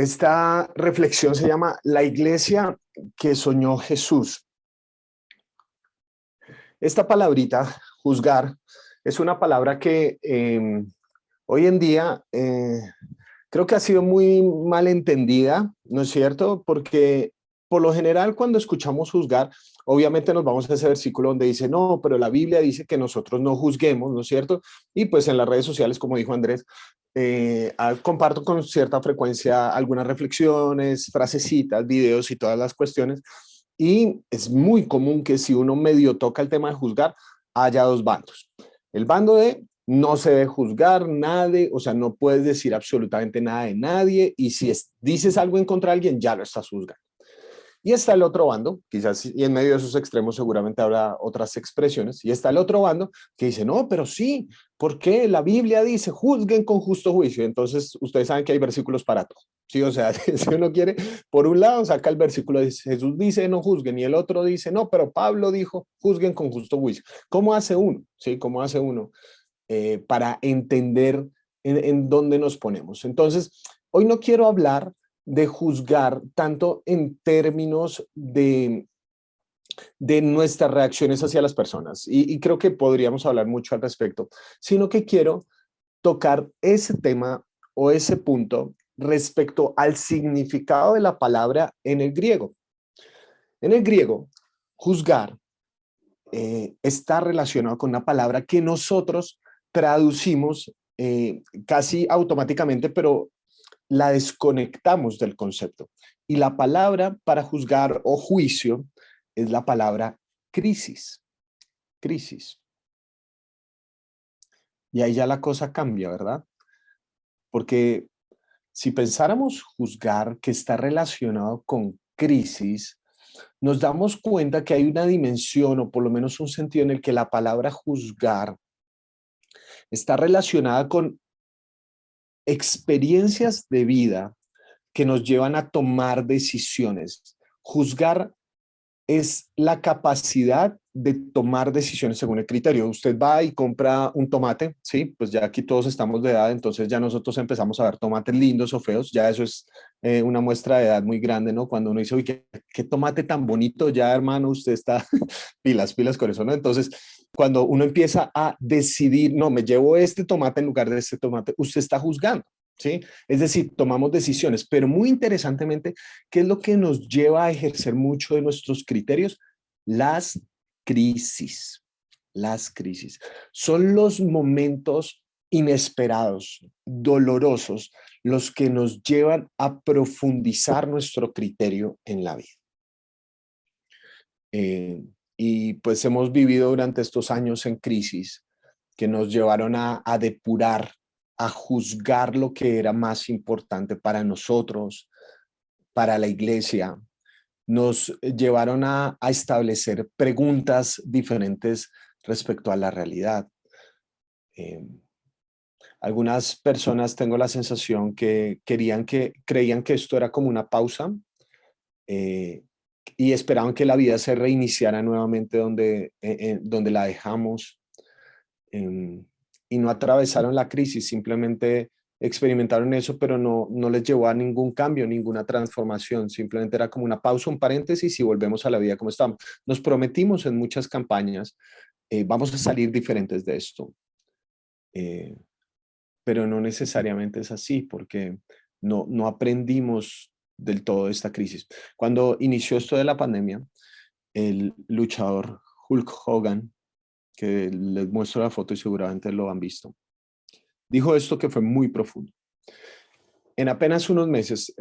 Esta reflexión se llama La iglesia que soñó Jesús. Esta palabrita, juzgar, es una palabra que hoy en día creo que ha sido muy mal entendida, ¿no es cierto? Porque por lo general cuando escuchamos juzgar, obviamente nos vamos a ese versículo donde dice, no, pero la Biblia dice que nosotros no juzguemos, ¿no es cierto? Y pues en las redes sociales, como dijo Andrés, comparto con cierta frecuencia algunas reflexiones, frasecitas, videos y todas las cuestiones. Y es muy común que si uno medio toca el tema de juzgar, haya dos bandos. El bando de no se debe juzgar nadie, o sea, no puedes decir absolutamente nada de nadie y si dices algo en contra de alguien, ya lo estás juzgando. Y está el otro bando, quizás, y en medio de esos extremos seguramente habrá otras expresiones, y está el otro bando que dice, no, pero sí, ¿por qué? La Biblia dice, juzguen con justo juicio. Entonces, ustedes saben que hay versículos para todo. Sí, o sea, si uno quiere, por un lado saca el versículo, dice, Jesús dice, no juzguen, y el otro dice, no, pero Pablo dijo, juzguen con justo juicio. ¿Cómo hace uno? Sí, ¿cómo hace uno para entender en dónde nos ponemos? Entonces, hoy no quiero hablar de juzgar tanto en términos de nuestras reacciones hacia las personas, y creo que podríamos hablar mucho al respecto, sino que quiero tocar ese tema o ese punto respecto al significado de la palabra en el griego. En el griego, juzgar está relacionado con una palabra que nosotros traducimos casi automáticamente, pero la desconectamos del concepto. Y la palabra para juzgar o juicio es la palabra crisis. Crisis. Y ahí ya la cosa cambia, ¿verdad? Porque si pensáramos juzgar que está relacionado con crisis, nos damos cuenta que hay una dimensión o por lo menos un sentido en el que la palabra juzgar está relacionada con experiencias de vida que nos llevan a tomar decisiones. Juzgar es la capacidad de tomar decisiones según el criterio. Usted va y compra un tomate, ¿sí? Pues ya aquí todos estamos de edad, entonces ya nosotros empezamos a ver tomates lindos o feos, ya eso es una muestra de edad muy grande, ¿no? Cuando uno dice, uy, qué tomate tan bonito, ya hermano, usted está pilas con eso, ¿no? Entonces, cuando uno empieza a decidir, no, me llevo este tomate en lugar de este tomate, usted está juzgando. ¿Sí? Es decir, tomamos decisiones, pero muy interesantemente, ¿qué es lo que nos lleva a ejercer mucho de nuestros criterios? Las crisis. Las crisis. Son los momentos inesperados, dolorosos, los que nos llevan a profundizar nuestro criterio en la vida. Y pues hemos vivido durante estos años en crisis que nos llevaron a depurar, a juzgar lo que era más importante para nosotros, para la iglesia. Nos llevaron a establecer preguntas diferentes respecto a la realidad. Eh, Algunas personas tengo la sensación que creían que esto era como una pausa, eh, y esperaban que la vida se reiniciara nuevamente donde la dejamos, eh, y no atravesaron la crisis, simplemente experimentaron eso, pero no les llevó a ningún cambio, ninguna transformación, simplemente era como una pausa, un paréntesis y volvemos a la vida como estamos. Nos prometimos en muchas campañas, vamos a salir diferentes de esto, eh, pero no necesariamente es así porque no aprendimos del todo de esta crisis. Cuando inició esto de la pandemia, el luchador Hulk Hogan, que les muestro la foto y seguramente lo han visto, dijo esto que fue muy profundo. En apenas unos meses,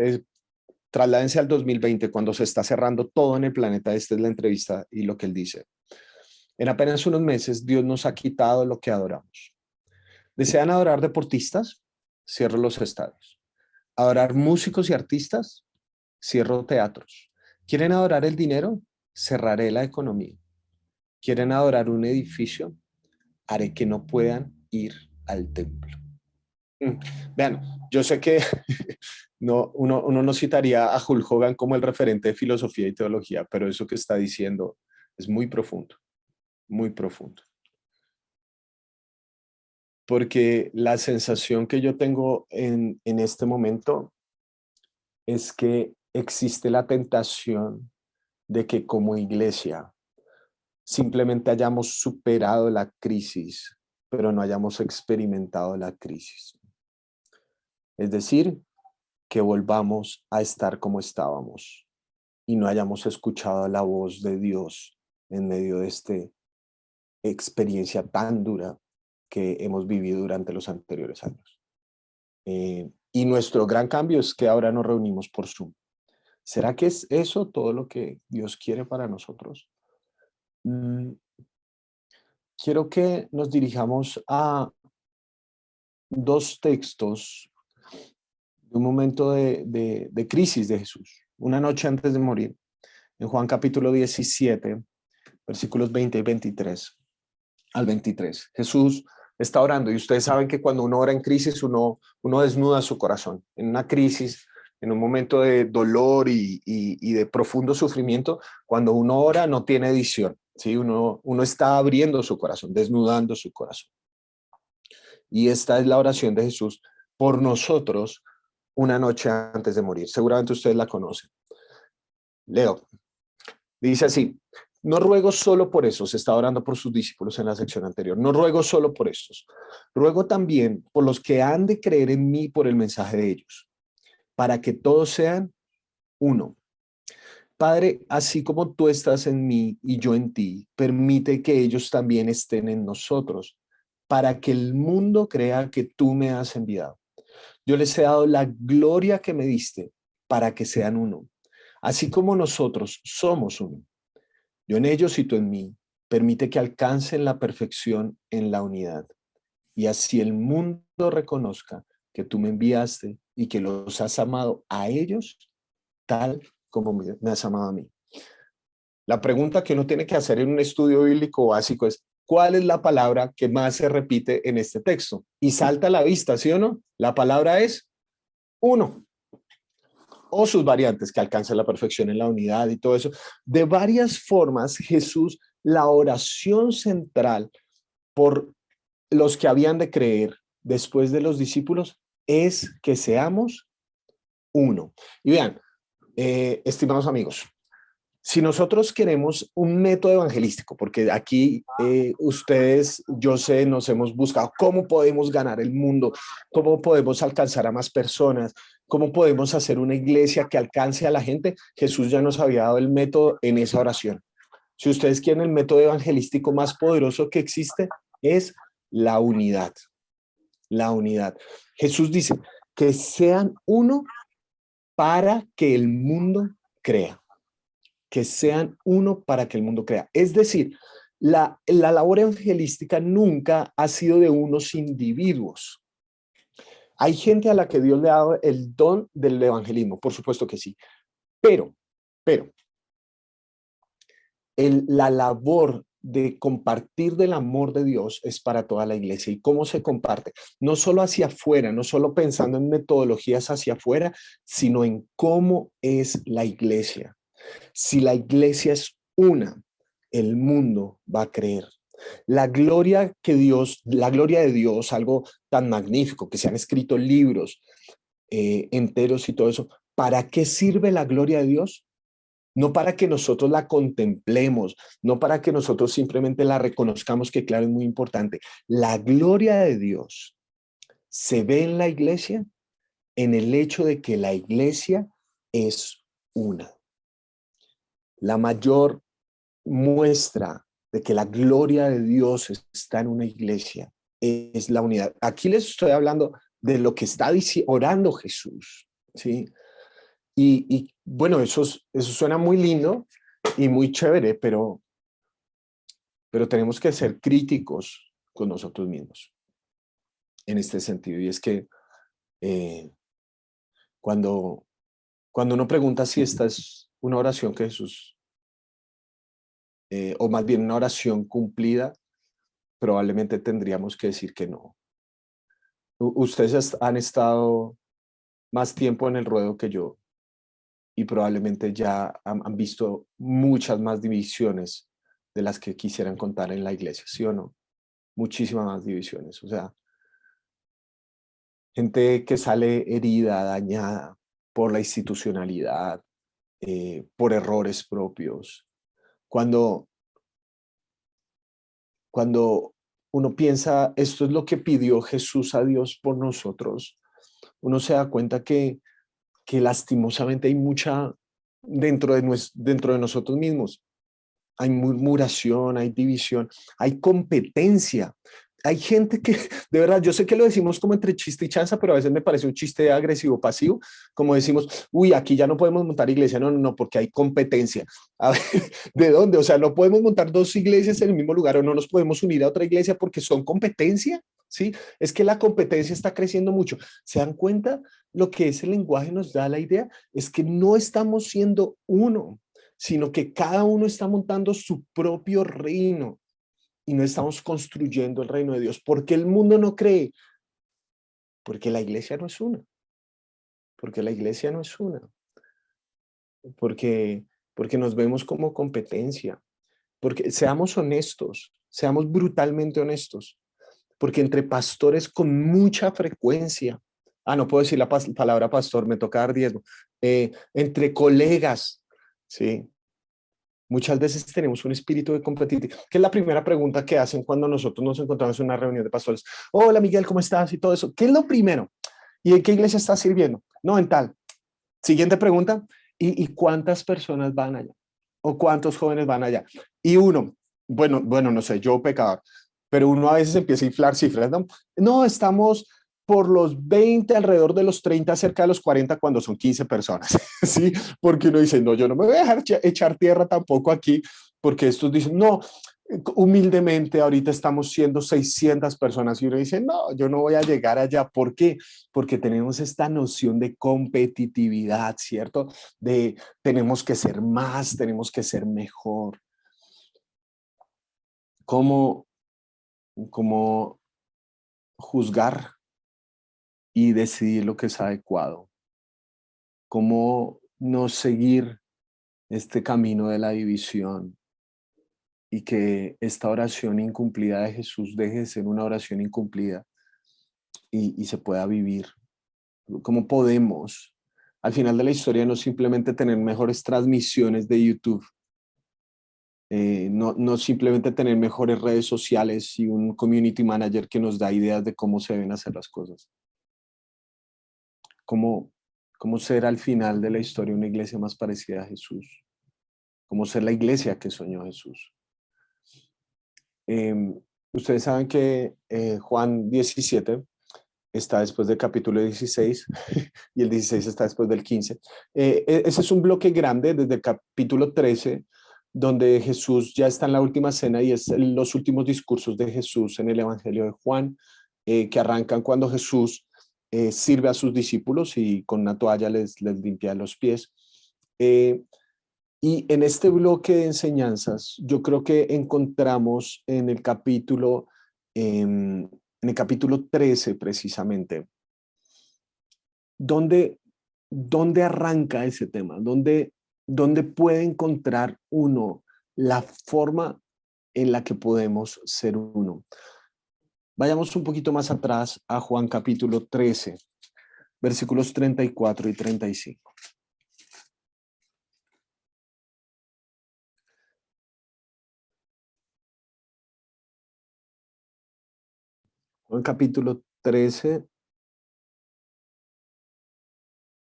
trasládense al 2020, cuando se está cerrando todo en el planeta, esta es la entrevista y lo que él dice. En apenas unos meses, Dios nos ha quitado lo que adoramos. ¿Desean adorar deportistas? Cierro los estadios. ¿Adorar músicos y artistas? Cierro teatros. ¿Quieren adorar el dinero? Cerraré la economía. ¿Quieren adorar un edificio? Haré que no puedan ir al templo. Vean, yo sé que uno no citaría a Hulk Hogan como el referente de filosofía y teología, pero eso que está diciendo es muy profundo, muy profundo. Porque la sensación que yo tengo en este momento es que existe la tentación de que como iglesia simplemente hayamos superado la crisis, pero no hayamos experimentado la crisis. Es decir, que volvamos a estar como estábamos y no hayamos escuchado la voz de Dios en medio de esta experiencia tan dura que hemos vivido durante los anteriores años. Y nuestro gran cambio es que ahora nos reunimos por Zoom. ¿Será que es eso todo lo que Dios quiere para nosotros? Mm, Quiero que nos dirijamos a dos textos de un momento de crisis de Jesús, una noche antes de morir, en Juan capítulo 17, versículos 20 y 23 al 23. Jesús está orando y ustedes saben que cuando uno ora en crisis, uno desnuda su corazón. En una crisis, en un momento de dolor y de profundo sufrimiento, cuando uno ora no tiene edición, ¿sí? Uno está abriendo su corazón, desnudando su corazón. Y esta es la oración de Jesús por nosotros una noche antes de morir. Seguramente ustedes la conocen. Leo, dice así: no ruego solo por eso, se está orando por sus discípulos en la sección anterior, no ruego solo por estos, ruego también por los que han de creer en mí por el mensaje de ellos, para que todos sean uno. Padre, así como tú estás en mí y yo en ti, permite que ellos también estén en nosotros, para que el mundo crea que tú me has enviado. Yo les he dado la gloria que me diste para que sean uno, así como nosotros somos uno. Yo en ellos y tú en mí. Permite que alcancen la perfección en la unidad. Y así el mundo reconozca que tú me enviaste y que los has amado a ellos tal como me has amado a mí. La pregunta que uno tiene que hacer en un estudio bíblico básico es: ¿cuál es la palabra que más se repite en este texto? Y salta a la vista, ¿sí o no? La palabra es uno, o sus variantes, que alcanzan la perfección en la unidad y todo eso. De varias formas, Jesús, la oración central por los que habían de creer después de los discípulos es que seamos uno. Y vean, estimados amigos, si nosotros queremos un método evangelístico, porque aquí ustedes, yo sé, nos hemos buscado cómo podemos ganar el mundo, cómo podemos alcanzar a más personas, cómo podemos hacer una iglesia que alcance a la gente, Jesús ya nos había dado el método en esa oración. Si ustedes quieren el método evangelístico más poderoso que existe, es la unidad. La unidad. Jesús dice que sean uno para que el mundo crea. Que sean uno para que el mundo crea. Es decir, la labor evangelística nunca ha sido de unos individuos. Hay gente a la que Dios le ha dado el don del evangelismo, por supuesto que sí, pero la labor de compartir del amor de Dios es para toda la iglesia. ¿Y cómo se comparte? No solo hacia afuera, no solo pensando en metodologías hacia afuera, sino en cómo es la iglesia. Si la iglesia es una, el mundo va a creer. La gloria de Dios, algo tan magnífico, que se han escrito libros enteros y todo eso. ¿Para qué sirve la gloria de Dios? No para que nosotros la contemplemos, no para que nosotros simplemente la reconozcamos, que claro, es muy importante. La gloria de Dios se ve en la iglesia en el hecho de que la iglesia es una. La mayor muestra de que la gloria de Dios está en una iglesia es la unidad. Aquí les estoy hablando de lo que está orando Jesús, ¿sí? Y bueno, eso suena muy lindo y muy chévere, pero tenemos que ser críticos con nosotros mismos en este sentido. Y es que eh, cuando, cuando uno pregunta si esta es una oración que Jesús, o más bien una oración cumplida, probablemente tendríamos que decir que no. Ustedes han estado más tiempo en el ruedo que yo y probablemente ya han visto muchas más divisiones de las que quisieran contar en la iglesia, ¿sí o no? Muchísimas más divisiones, o sea, gente que sale herida, dañada, por la institucionalidad, por errores propios. Cuando uno piensa, esto es lo que pidió Jesús a Dios por nosotros, uno se da cuenta que lastimosamente hay mucha dentro de nosotros mismos. Hay murmuración, hay división, hay competencia. Hay gente que, de verdad, yo sé que lo decimos como entre chiste y chanza, pero a veces me parece un chiste agresivo, pasivo, como decimos, uy, aquí ya no podemos montar iglesia, no, no, no, porque hay competencia. A ver, ¿de dónde? O sea, no podemos montar dos iglesias en el mismo lugar o no nos podemos unir a otra iglesia porque son competencia, ¿sí? Es que la competencia está creciendo mucho. ¿Se dan cuenta? Lo que ese lenguaje nos da la idea es que no estamos siendo uno, sino que cada uno está montando su propio reino y no estamos construyendo el reino de Dios. ¿Por qué el mundo no cree? Porque la iglesia no es una. Porque la iglesia no es una. Porque, porque nos vemos como competencia. Porque seamos honestos, seamos brutalmente honestos. Porque entre pastores con mucha frecuencia, no puedo decir la palabra pastor, me toca dar diezmo, entre colegas, ¿sí? Muchas veces tenemos un espíritu de competitividad, que es la primera pregunta que hacen cuando nosotros nos encontramos en una reunión de pastores. Hola Miguel, ¿cómo estás? Y todo eso. ¿Qué es lo primero? ¿Y en qué iglesia estás sirviendo? No, en tal. Siguiente pregunta. ¿Y cuántas personas van allá? ¿O cuántos jóvenes van allá? Y uno, bueno, no sé, yo pecador, pero uno a veces empieza a inflar cifras, ¿no? No, estamos por los 20, alrededor de los 30, cerca de los 40, cuando son 15 personas, ¿sí? Porque uno dice, no, yo no me voy a dejar echar tierra tampoco aquí, porque estos dicen, no, humildemente ahorita estamos siendo 600 personas y uno dice, no, yo no voy a llegar allá. ¿Por qué? Porque tenemos esta noción de competitividad, ¿cierto? De tenemos que ser más, tenemos que ser mejor. ¿Cómo juzgar y decidir lo que es adecuado? ¿Cómo no seguir este camino de la división y que esta oración incumplida de Jesús deje de ser una oración incumplida y se pueda vivir? ¿Cómo podemos, al final de la historia, no simplemente tener mejores transmisiones de YouTube, no simplemente tener mejores redes sociales y un community manager que nos da ideas de cómo se deben hacer las cosas? ¿Cómo, cómo ser al final de la historia una iglesia más parecida a Jesús? ¿Cómo ser la iglesia que soñó Jesús? Ustedes saben que Juan 17 está después del capítulo 16 y el 16 está después del 15. Ese es un bloque grande desde el capítulo 13, donde Jesús ya está en la última cena y es los últimos discursos de Jesús en el Evangelio de Juan, que arrancan cuando Jesús sirve a sus discípulos y con una toalla les limpia los pies. Y en este bloque de enseñanzas, yo creo que encontramos en el capítulo 13 precisamente, ¿dónde arranca ese tema? ¿Dónde puede encontrar uno la forma en la que podemos ser uno? Vayamos un poquito más atrás a Juan capítulo 13, versículos 34 y 35. Juan capítulo 13,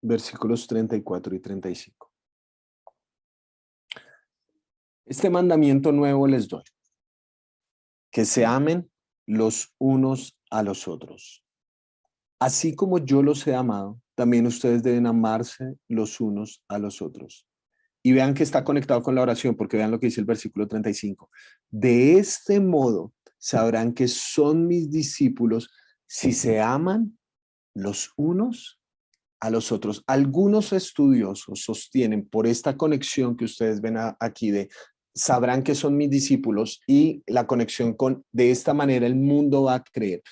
versículos 34 y 35. Este mandamiento nuevo les doy, que se amen los unos a los otros. Así como yo los he amado, también ustedes deben amarse los unos a los otros. Y vean que está conectado con la oración, porque vean lo que dice el versículo 35. De este modo sabrán que son mis discípulos si se aman los unos a los otros. Algunos estudiosos sostienen por esta conexión que ustedes ven aquí de sabrán que son mis discípulos y la conexión con de esta manera el mundo va a creer.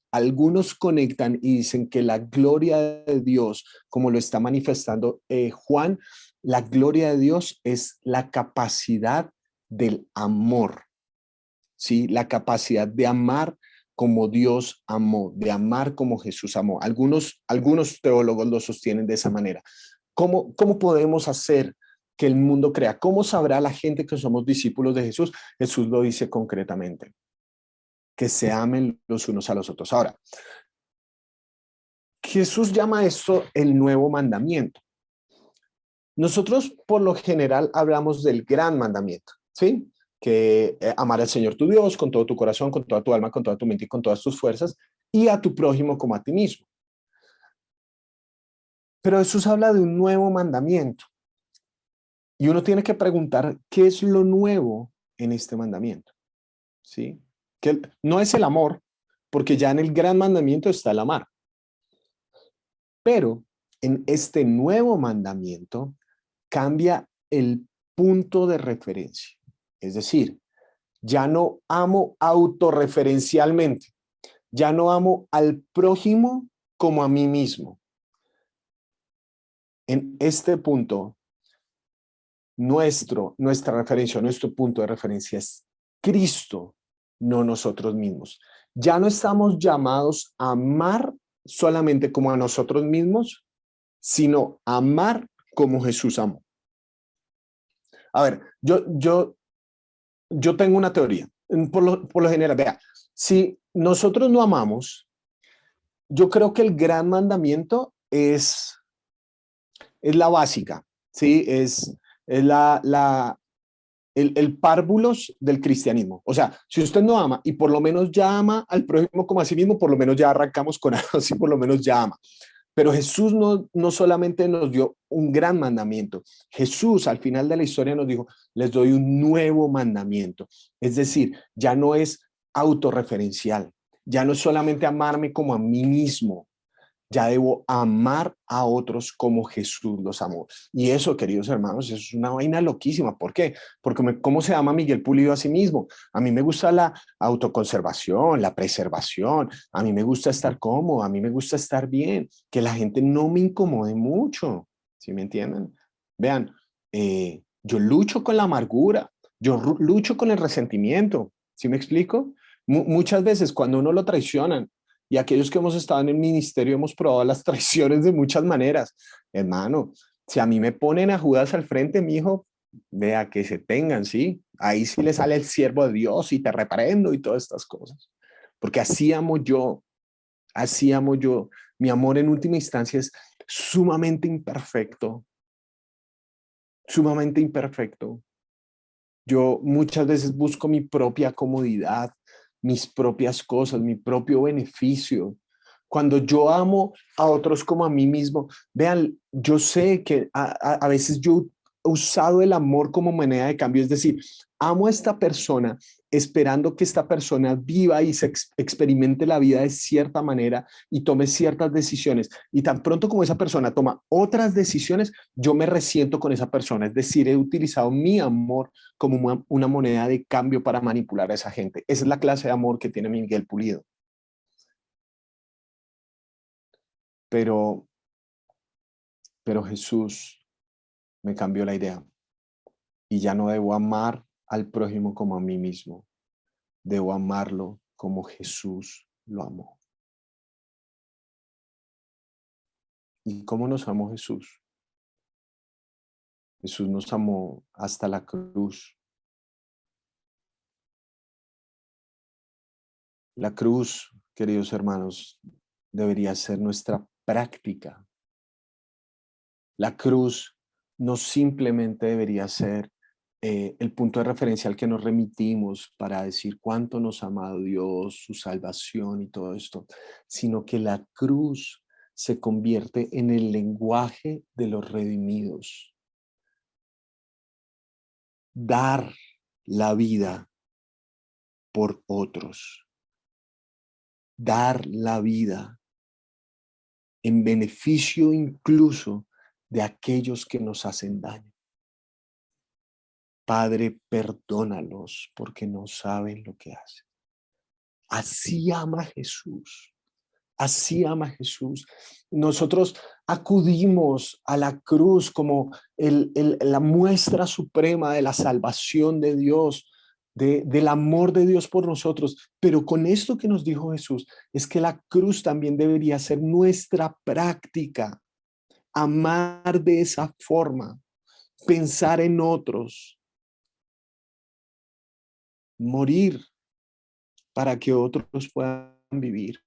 Algunos conectan y dicen que la gloria de Dios, como lo está manifestando Juan, la gloria de Dios es la capacidad del amor, ¿sí? La capacidad de amar como Dios amó, de amar como Jesús amó. Algunos teólogos lo sostienen de esa manera. ¿Cómo podemos hacer que el mundo crea? ¿Cómo sabrá la gente que somos discípulos de Jesús? Jesús lo dice concretamente, que se amen los unos a los otros. Ahora, Jesús llama esto el nuevo mandamiento. Nosotros por lo general hablamos del gran mandamiento, ¿sí? Que amar al Señor tu Dios con todo tu corazón, con toda tu alma, con toda tu mente y con todas tus fuerzas, y a tu prójimo como a ti mismo. Pero Jesús habla de un nuevo mandamiento. Y uno tiene que preguntar, ¿qué es lo nuevo en este mandamiento? ¿Sí? Que no es el amor, porque ya en el gran mandamiento está el amar. Pero en este nuevo mandamiento cambia el punto de referencia. Es decir, ya no amo autorreferencialmente, ya no amo al prójimo como a mí mismo. En este punto, nuestra referencia, nuestro punto de referencia es Cristo, no nosotros mismos. Ya no estamos llamados a amar solamente como a nosotros mismos, sino a amar como Jesús amó. A ver, yo tengo una teoría. Por lo general, vea, si nosotros no amamos, yo creo que el gran mandamiento es la básica, ¿sí? Es el párvulos del cristianismo. O sea, si usted no ama y por lo menos ya ama al prójimo como a sí mismo, por lo menos ya arrancamos con algo así, por lo menos ya ama. Pero Jesús no solamente nos dio un gran mandamiento, Jesús al final de la historia nos dijo, les doy un nuevo mandamiento. Es decir, ya no es autorreferencial, ya no es solamente amarme como a mí mismo, ya debo amar a otros como Jesús los amó. Y eso, queridos hermanos, eso es una vaina loquísima. ¿Por qué? Porque ¿cómo se ama Miguel Pulido a sí mismo? A mí me gusta la autoconservación, la preservación, a mí me gusta estar cómodo, a mí me gusta estar bien, que la gente no me incomode mucho, ¿sí me entienden? Vean, yo lucho con la amargura, yo lucho con el resentimiento, ¿sí me explico? Muchas veces cuando uno lo traicionan, y aquellos que hemos estado en el ministerio hemos probado las traiciones de muchas maneras. Hermano, si a mí me ponen a Judas al frente, mi hijo, vea que se tengan, ¿sí? Ahí sí le sale el siervo de Dios y te reprendo y todas estas cosas. Porque así amo yo, así amo yo. Mi amor en última instancia es sumamente imperfecto, sumamente imperfecto. Yo muchas veces busco mi propia comodidad, mis propias cosas, mi propio beneficio. Cuando yo amo a otros como a mí mismo, vean, yo sé que a veces yo he usado el amor como moneda de cambio, es decir, amo a esta persona esperando que esta persona viva y experimente la vida de cierta manera y tome ciertas decisiones. Y tan pronto como esa persona toma otras decisiones, yo me resiento con esa persona. Es decir, he utilizado mi amor como una moneda de cambio para manipular a esa gente. Esa es la clase de amor que tiene Miguel Pulido. Pero, pero Jesús me cambió la idea y ya no debo amar al prójimo como a mí mismo. Debo amarlo como Jesús lo amó. ¿Y cómo nos amó Jesús? Jesús nos amó hasta la cruz. La cruz, queridos hermanos, debería ser nuestra práctica. La cruz no simplemente debería ser el punto de referencia al que nos remitimos para decir cuánto nos ha amado Dios, su salvación y todo esto, sino que la cruz se convierte en el lenguaje de los redimidos. Dar la vida por otros. Dar la vida en beneficio incluso de aquellos que nos hacen daño. Padre, perdónalos porque no saben lo que hacen. Así ama Jesús. Así ama Jesús. Nosotros acudimos a la cruz como la muestra suprema de la salvación de Dios. del amor de Dios por nosotros. Pero con esto que nos dijo Jesús, es que la cruz también debería ser nuestra práctica. Amar de esa forma, pensar en otros, morir para que otros puedan vivir.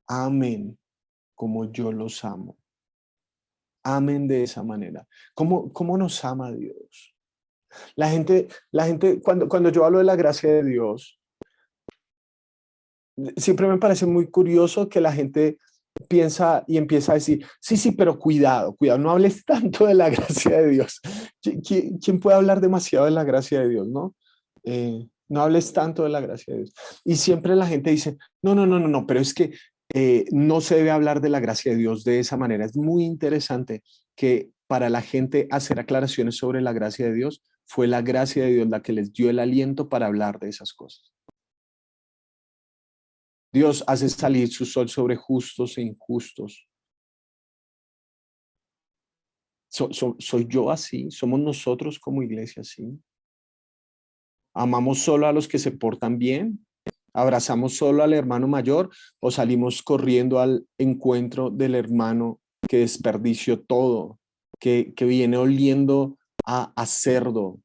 Amen como yo los amo. Amen de esa manera. ¿Cómo nos ama Dios? La gente cuando yo hablo de la gracia de Dios, siempre me parece muy curioso que la gente piensa y empieza a decir, sí, pero cuidado, no hables tanto de la gracia de Dios. ¿Quién puede hablar demasiado de la gracia de Dios, no? No hables tanto de la gracia de Dios. Y siempre la gente dice, no, pero es que no se debe hablar de la gracia de Dios de esa manera. Es muy interesante que para la gente hacer aclaraciones sobre la gracia de Dios, fue la gracia de Dios la que les dio el aliento para hablar de esas cosas. Dios hace salir su sol sobre justos e injustos. ¿Soy yo así? ¿Somos nosotros como iglesia así? ¿Amamos solo a los que se portan bien? ¿Abrazamos solo al hermano mayor o salimos corriendo al encuentro del hermano que desperdició todo, que viene oliendo a cerdo?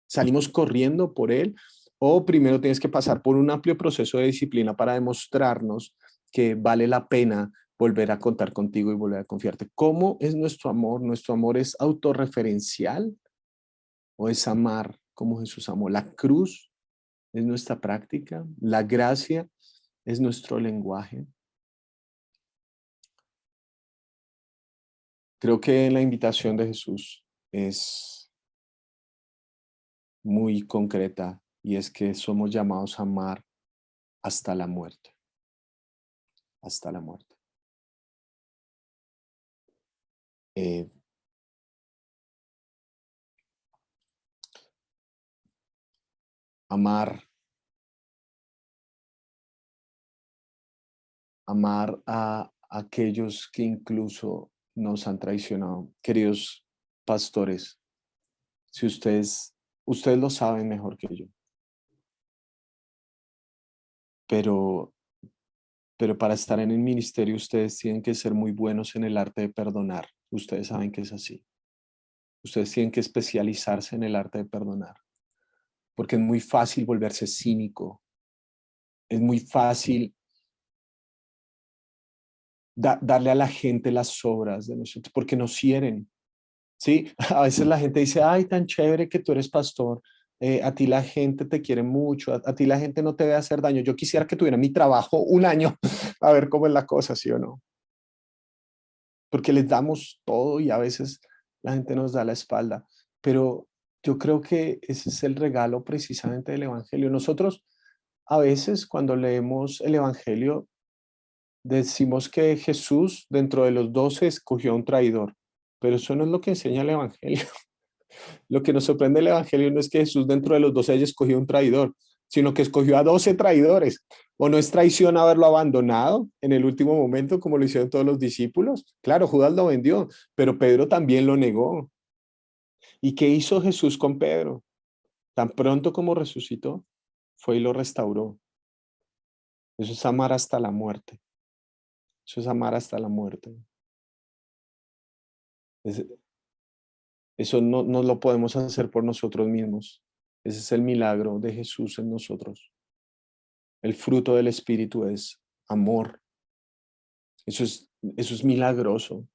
¿Salimos corriendo por él? ¿O primero tienes que pasar por un amplio proceso de disciplina para demostrarnos que vale la pena volver a contar contigo y volver a confiarte? ¿Cómo es nuestro amor? ¿Nuestro amor es autorreferencial o es amar como Jesús amó? La cruz es nuestra práctica, la gracia es nuestro lenguaje. Creo que la invitación de Jesús es muy concreta y es que somos llamados a amar hasta la muerte, hasta la muerte. Eh, amar, amar a aquellos que incluso nos han traicionado. Queridos pastores, si ustedes lo saben mejor que yo, pero, pero para estar en el ministerio ustedes tienen que ser muy buenos en el arte de perdonar. Ustedes saben que es así. Ustedes tienen que especializarse en el arte de perdonar, porque es muy fácil volverse cínico, es muy fácil darle a la gente las sobras de nosotros, porque nos hieren. Sí, a veces la gente dice, ay, tan chévere que tú eres pastor, a ti la gente te quiere mucho, a ti la gente no te ve hacer daño. Yo quisiera que tuviera mi trabajo un año a ver cómo es la cosa, ¿sí o no? Porque les damos todo y a veces la gente nos da la espalda. Pero yo creo que ese es el regalo precisamente del Evangelio. Nosotros a veces cuando leemos el Evangelio decimos que Jesús dentro de los 12 escogió a un traidor, pero eso no es lo que enseña el Evangelio. Lo que nos sorprende del Evangelio no es que Jesús dentro de los 12 haya escogido un traidor, sino que escogió a 12 traidores. ¿O no es traición haberlo abandonado en el último momento, como lo hicieron todos los discípulos? Claro, Judas lo vendió, pero Pedro también lo negó. ¿Y qué hizo Jesús con Pedro? Tan pronto como resucitó, fue y lo restauró. Eso es amar hasta la muerte. Eso es amar hasta la muerte. Es- Eso no lo podemos hacer por nosotros mismos. Ese es el milagro de Jesús en nosotros. El fruto del Espíritu es amor. Eso es milagroso.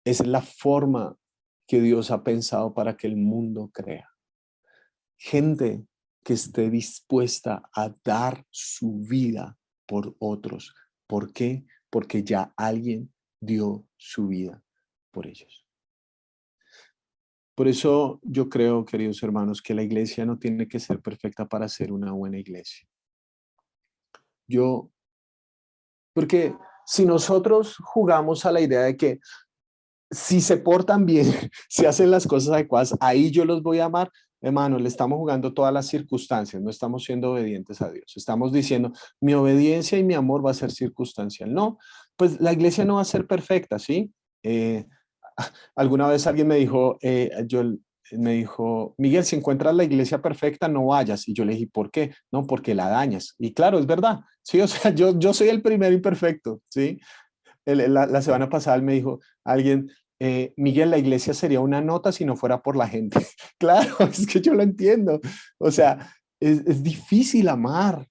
Esa es la forma que Dios ha pensado para que el mundo crea. Gente que esté dispuesta a dar su vida por otros. ¿Por qué? Porque ya alguien dio su vida por ellos. Por eso yo creo, queridos hermanos, que la iglesia no tiene que ser perfecta para ser una buena iglesia. Yo, porque si nosotros jugamos a la idea de que si se portan bien, si hacen las cosas adecuadas, ahí yo los voy a amar, hermano, le estamos jugando todas las circunstancias, no estamos siendo obedientes a Dios. Estamos diciendo, mi obediencia y mi amor va a ser circunstancial. No, pues la iglesia no va a ser perfecta, ¿sí? Alguna vez alguien me dijo, me dijo, Miguel, si encuentras la iglesia perfecta, no vayas. Y yo le dije, ¿por qué? No, porque la dañas. Y claro, es verdad. Sí, o sea, yo soy el primero imperfecto, ¿sí? La semana pasada él me dijo alguien, Miguel, la iglesia sería una nota si no fuera por la gente. Claro, es que yo lo entiendo. O sea, es difícil amar,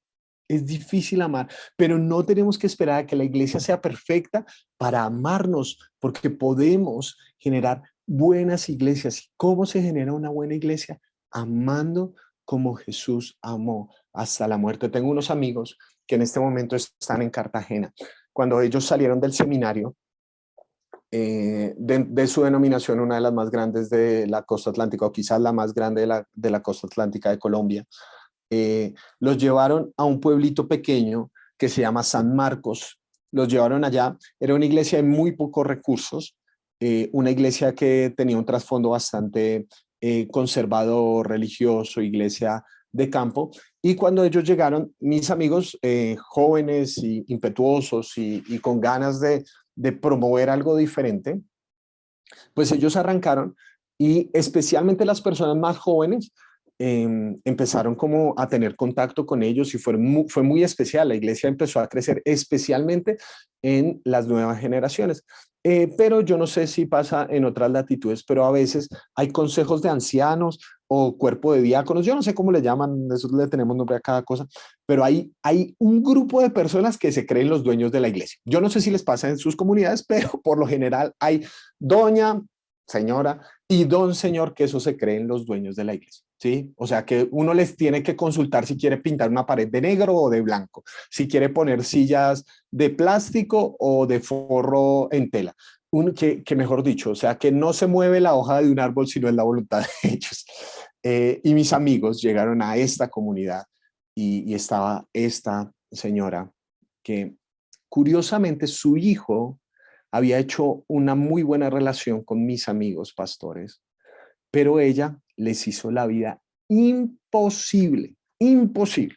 es difícil amar, pero no tenemos que esperar a que la iglesia sea perfecta para amarnos, porque podemos generar buenas iglesias. ¿Y cómo se genera una buena iglesia? Amando como Jesús amó hasta la muerte. Tengo unos amigos que en este momento están en Cartagena. Cuando ellos salieron del seminario, de su denominación, una de las más grandes de la costa atlántica, o quizás la más grande de la costa atlántica de Colombia, los llevaron a un pueblito pequeño que se llama San Marcos. Los llevaron allá. Era una iglesia de muy pocos recursos, una iglesia que tenía un trasfondo bastante conservador, religioso, iglesia de campo. Y cuando ellos llegaron, mis amigos jóvenes y impetuosos y con ganas de promover algo diferente, pues ellos arrancaron y especialmente las personas más jóvenes empezaron como a tener contacto con ellos y fue muy especial. La iglesia empezó a crecer especialmente en las nuevas generaciones. Pero yo no sé si pasa en otras latitudes, pero a veces hay consejos de ancianos o cuerpo de diáconos, yo no sé cómo le llaman, eso le tenemos nombre a cada cosa, pero hay un grupo de personas que se creen los dueños de la iglesia. Yo no sé si les pasa en sus comunidades, pero por lo general hay doña, señora y don señor, que eso se creen los dueños de la iglesia, ¿sí? O sea que uno les tiene que consultar si quiere pintar una pared de negro o de blanco, si quiere poner sillas de plástico o de forro en tela. Que mejor dicho, o sea que no se mueve la hoja de un árbol sino es la voluntad de ellos. Y mis amigos llegaron a esta comunidad y estaba esta señora que curiosamente su hijo había hecho una muy buena relación con mis amigos pastores, pero ella les hizo la vida imposible, imposible.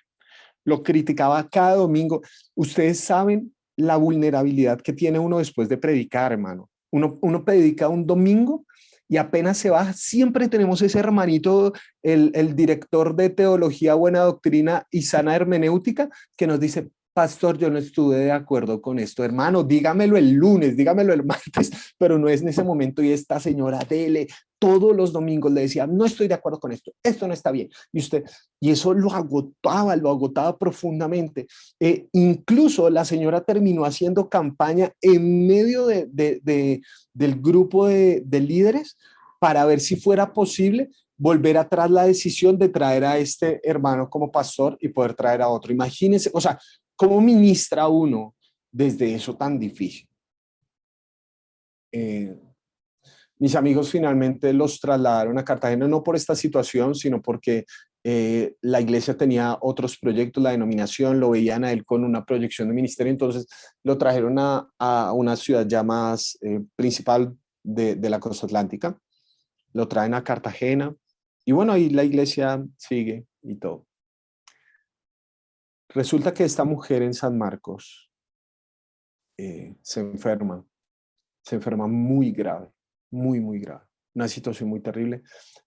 Lo criticaba cada domingo. Ustedes saben la vulnerabilidad que tiene uno después de predicar, hermano. Uno predica un domingo y apenas se va, siempre tenemos ese hermanito, el director de teología, buena doctrina y sana hermenéutica, que nos dice, pastor, yo no estuve de acuerdo con esto, hermano, dígamelo el lunes, dígamelo el martes, pero no es en ese momento. Y esta señora Dele todos los domingos le decía, no estoy de acuerdo con esto no está bien. Y eso lo agotaba profundamente. Incluso la señora terminó haciendo campaña en medio del grupo de líderes para ver si fuera posible volver atrás la decisión de traer a este hermano como pastor y poder traer a otro. Imagínense, o sea, ¿cómo ministra uno desde eso tan difícil? Eh, Mis amigos finalmente los trasladaron a Cartagena, no por esta situación, sino porque la iglesia tenía otros proyectos, la denominación, lo veían a él con una proyección de ministerio, entonces lo trajeron a una ciudad ya más principal de la costa atlántica, lo traen a Cartagena y bueno, ahí la iglesia sigue y todo. Resulta que esta mujer en San Marcos se enferma muy grave, muy, muy grave. Una situación muy terrible.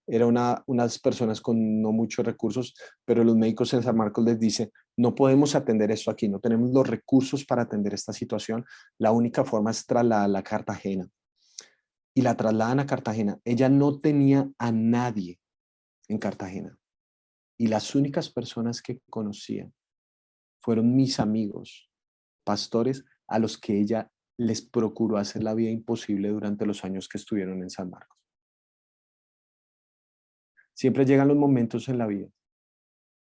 Era unas personas con no muchos recursos, pero los médicos en San Marcos les dicen, no podemos atender esto aquí, no tenemos los recursos para atender esta situación. La única forma es trasladarla a Cartagena. Y la trasladan a Cartagena. Ella no tenía a nadie en Cartagena. Y las únicas personas que conocía fueron mis amigos, pastores, a los que ella les procuró hacer la vida imposible durante los años que estuvieron en San Marcos. Siempre llegan los momentos en la vida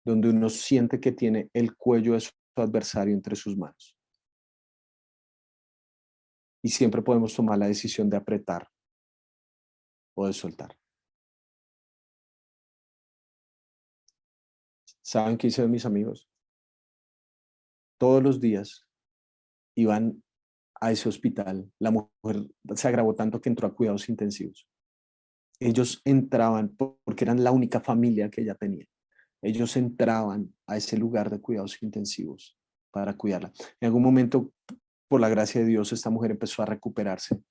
donde uno siente que tiene el cuello de su adversario entre sus manos. Y siempre podemos tomar la decisión de apretar o de soltar. ¿Saben qué hicieron mis amigos? Todos los días iban a ese hospital. La mujer se agravó tanto que entró a cuidados intensivos. Ellos entraban porque eran la única familia que ella tenía. Ellos entraban a ese lugar de cuidados intensivos para cuidarla. En algún momento, por la gracia de Dios, esta mujer empezó a recuperarse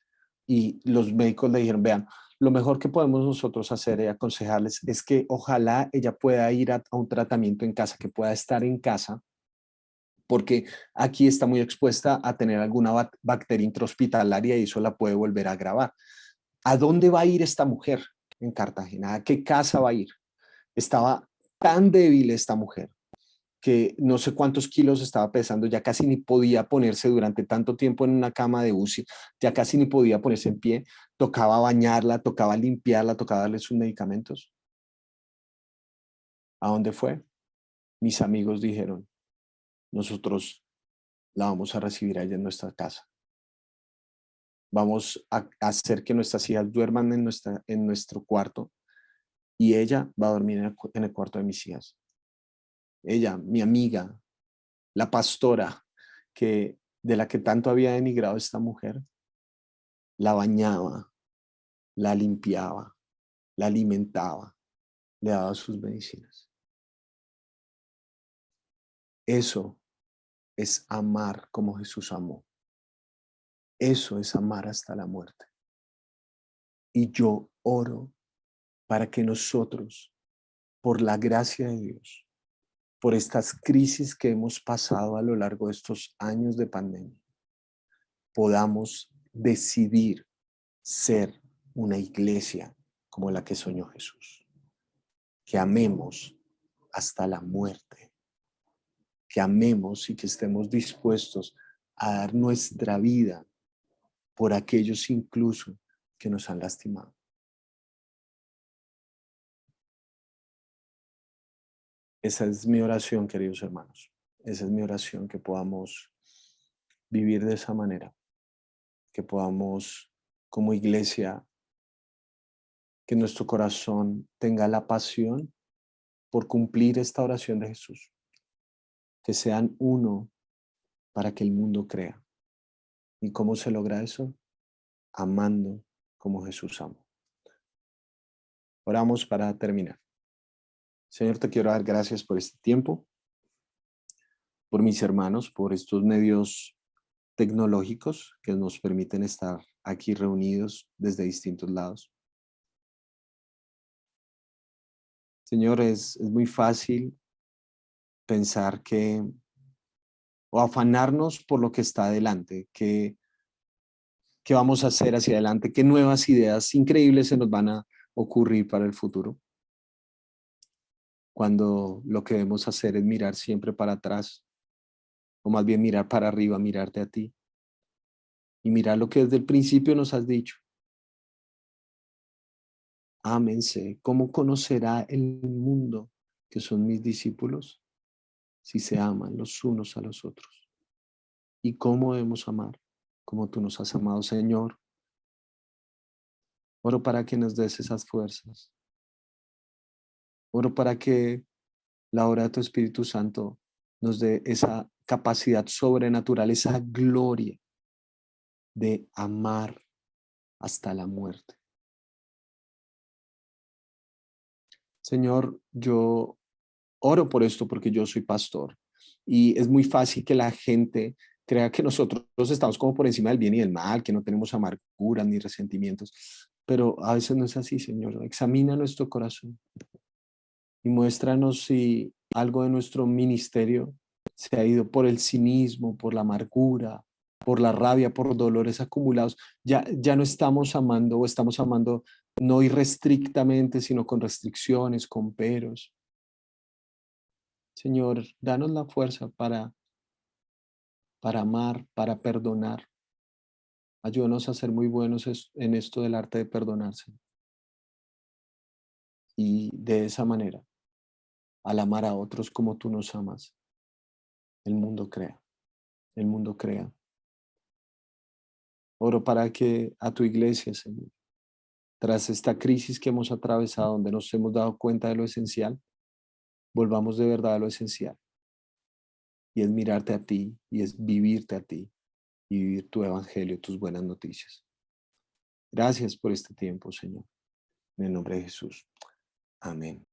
y los médicos le dijeron, vean, lo mejor que podemos nosotros hacer y aconsejarles es que ojalá ella pueda ir a un tratamiento en casa, que pueda estar en casa, porque aquí está muy expuesta a tener alguna bacteria intrahospitalaria y eso la puede volver a agravar. ¿A dónde va a ir esta mujer en Cartagena? ¿A qué casa va a ir? Estaba tan débil esta mujer que no sé cuántos kilos estaba pesando, ya casi ni podía ponerse durante tanto tiempo en una cama de UCI, ya casi ni podía ponerse en pie, tocaba bañarla, tocaba limpiarla, tocaba darle sus medicamentos. ¿A dónde fue? Mis amigos dijeron, nosotros la vamos a recibir allá en nuestra casa. Vamos a hacer que nuestras hijas duerman en nuestro cuarto y ella va a dormir en el cuarto de mis hijas. Ella, mi amiga, la pastora de la que tanto había denigrado esta mujer, la bañaba, la limpiaba, la alimentaba, le daba sus medicinas. Eso es amar como Jesús amó. Eso es amar hasta la muerte. Y yo oro para que nosotros, por la gracia de Dios, por estas crisis que hemos pasado a lo largo de estos años de pandemia, podamos decidir ser una iglesia como la que soñó Jesús. Que amemos hasta la muerte. Que amemos y que estemos dispuestos a dar nuestra vida por aquellos incluso que nos han lastimado. Esa es mi oración, queridos hermanos. Esa es mi oración, que podamos vivir de esa manera, que podamos como iglesia, que nuestro corazón tenga la pasión por cumplir esta oración de Jesús, que sean uno para que el mundo crea. ¿Y cómo se logra eso? Amando como Jesús amó. Oramos para terminar. Señor, te quiero dar gracias por este tiempo, por mis hermanos, por estos medios tecnológicos que nos permiten estar aquí reunidos desde distintos lados. Señor, es muy fácil pensar o afanarnos por lo que está adelante, qué vamos a hacer hacia adelante, qué nuevas ideas increíbles se nos van a ocurrir para el futuro, cuando lo que debemos hacer es mirar siempre para atrás, o más bien mirar para arriba, mirarte a ti, y mirar lo que desde el principio nos has dicho. Ámense. ¿Cómo conocerá el mundo que son mis discípulos? Si se aman los unos a los otros. ¿Y cómo debemos amar? Como tú nos has amado, Señor. Oro para que nos des esas fuerzas. Oro para que la obra de tu Espíritu Santo nos dé esa capacidad sobrenatural, esa gloria de amar hasta la muerte. Señor, yo oro por esto porque yo soy pastor y es muy fácil que la gente crea que nosotros estamos como por encima del bien y del mal, que no tenemos amarguras ni resentimientos, pero a veces no es así, Señor. Examina nuestro corazón y muéstranos si algo de nuestro ministerio se ha ido por el cinismo, por la amargura, por la rabia, por dolores acumulados. Ya no estamos amando, o estamos amando no irrestrictamente, sino con restricciones, con peros. Señor, danos la fuerza para amar, para perdonar. Ayúdanos a ser muy buenos en esto del arte de perdonarse. Y de esa manera, al amar a otros como tú nos amas, el mundo crea. El mundo crea. Oro para que a tu iglesia, Señor, tras esta crisis que hemos atravesado, donde nos hemos dado cuenta de lo esencial, volvamos de verdad a lo esencial. Y es mirarte a ti, y es vivirte a ti, y vivir tu evangelio, tus buenas noticias. Gracias por este tiempo, Señor. En el nombre de Jesús. Amén.